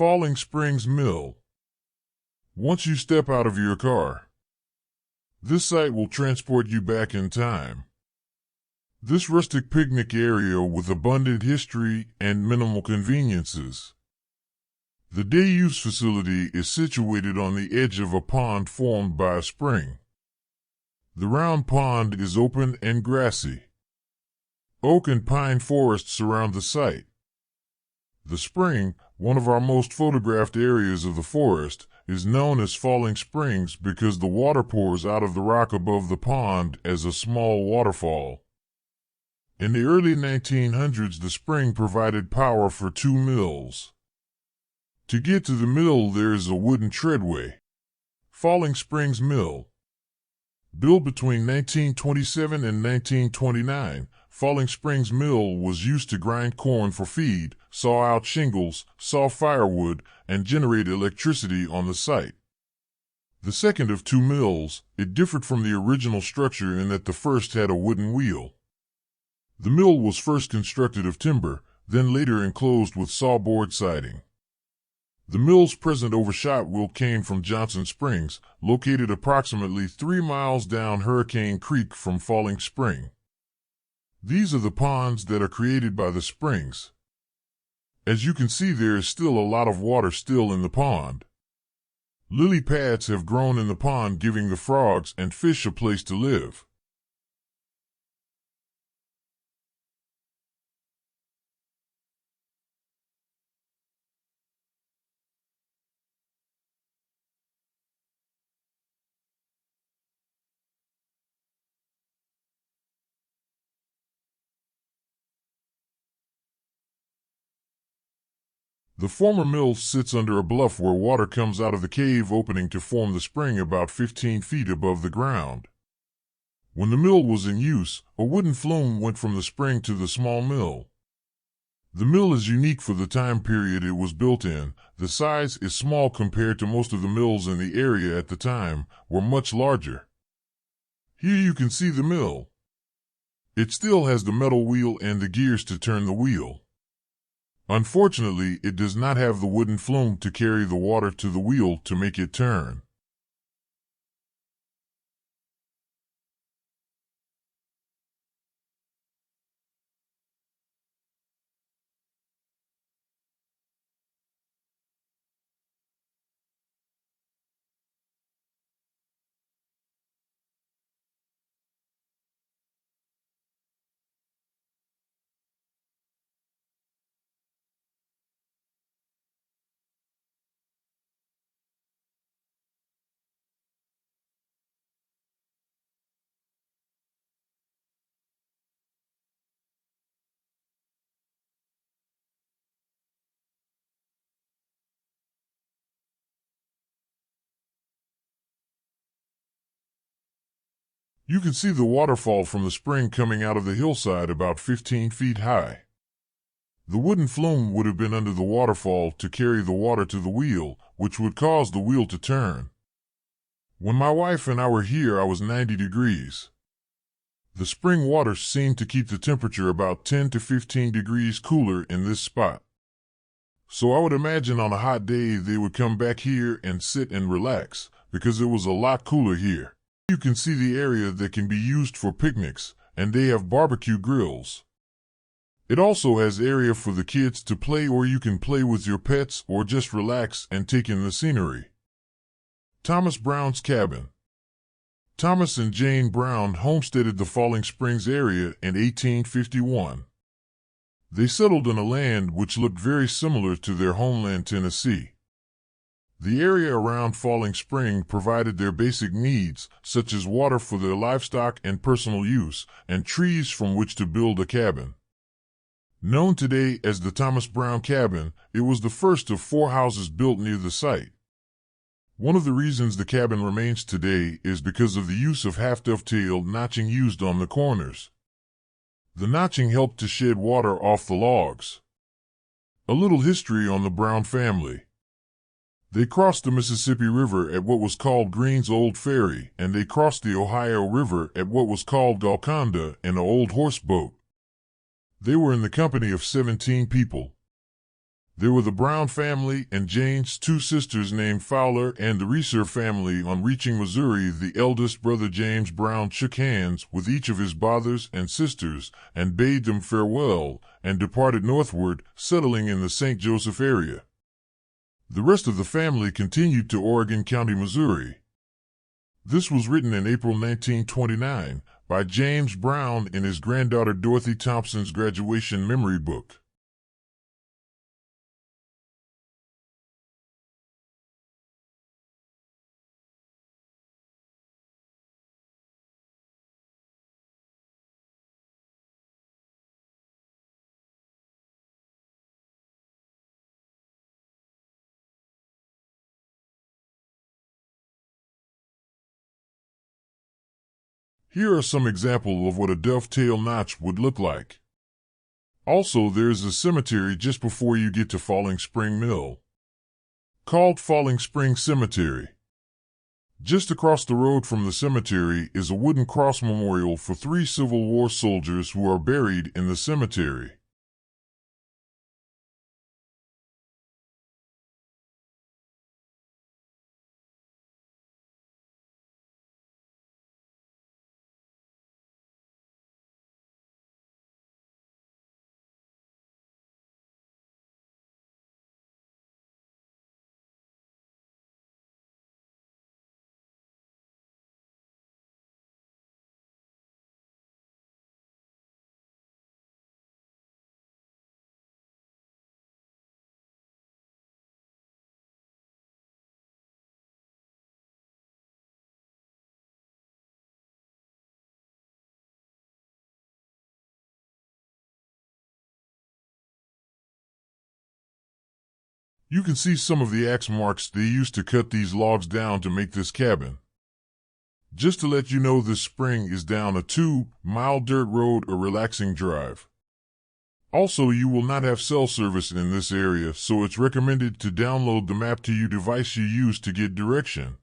Falling Springs Mill. Once you step out of your car, this site will transport you back in time. This rustic picnic area with abundant history and minimal conveniences. The day-use facility is situated on the edge of a pond formed by a spring. The round pond is open and grassy. Oak and pine forests surround the site. The spring, one of our most photographed areas of the forest, is known as Falling Springs because the water pours out of the rock above the pond as a small waterfall. In the early 1900s, the spring provided power for 2 mills. To get to the mill, there is a wooden treadway. Falling Springs Mill. Built between 1927 and 1929, Falling Springs Mill was used to grind corn for feed, saw out shingles, saw firewood, and generate electricity on the site. The second of 2 mills, it differed from the original structure in that the first had a wooden wheel. The mill was first constructed of timber, then later enclosed with sawboard siding. The mill's present overshot wheel came from Johnson Springs, located approximately 3 miles down Hurricane Creek from Falling Spring. These are the ponds that are created by the springs. As you can see, there is still a lot of water still in the pond. Lily pads have grown in the pond, giving the frogs and fish a place to live. The former mill sits under a bluff where water comes out of the cave opening to form the spring about 15 feet above the ground. When the mill was in use, a wooden flume went from the spring to the small mill. The mill is unique for the time period it was built in. The size is small compared to most of the mills in the area at the time, were much larger. Here you can see the mill. It still has the metal wheel and the gears to turn the wheel. Unfortunately, it does not have the wooden flume to carry the water to the wheel to make it turn. You can see the waterfall from the spring coming out of the hillside about 15 feet high. The wooden flume would have been under the waterfall to carry the water to the wheel, which would cause the wheel to turn. When my wife and I were here, I was 90 degrees. The spring water seemed to keep the temperature about 10 to 15 degrees cooler in this spot. So I would imagine on a hot day they would come back here and sit and relax, because it was a lot cooler here. You can see the area that can be used for picnics, and they have barbecue grills. It also has area for the kids to play, or you can play with your pets or just relax and take in the scenery. Thomas Brown's cabin. Thomas and Jane Brown homesteaded the Falling Springs area in 1851. They settled on a land which looked very similar to their homeland, Tennessee. The area around Falling Spring provided their basic needs, such as water for their livestock and personal use, and trees from which to build a cabin. Known today as the Thomas Brown Cabin, it was the first of 4 houses built near the site. One of the reasons the cabin remains today is because of the use of half-dovetailed notching used on the corners. The notching helped to shed water off the logs. A little history on the Brown family. They crossed the Mississippi River at what was called Green's Old Ferry, and they crossed the Ohio River at what was called Golconda in an old horse boat. They were in the company of 17 people. There were the Brown family and Jane's two sisters named Fowler and the Reeser family. On reaching Missouri, the eldest brother James Brown shook hands with each of his brothers and sisters and bade them farewell and departed northward, settling in the St. Joseph area. The rest of the family continued to Oregon County, Missouri. This was written in April 1929 by James Brown in his granddaughter Dorothy Thompson's graduation memory book. Here are some examples of what a dovetail notch would look like. Also, there's a cemetery just before you get to Falling Spring Mill, called Falling Spring Cemetery. Just across the road from the cemetery is a wooden cross memorial for 3 Civil War soldiers who are buried in the cemetery. You can see some of the axe marks they used to cut these logs down to make this cabin. Just to let you know, this spring is down a 2-mile dirt road or relaxing drive. Also, you will not have cell service in this area, so it's recommended to download the map to your device you use to get direction.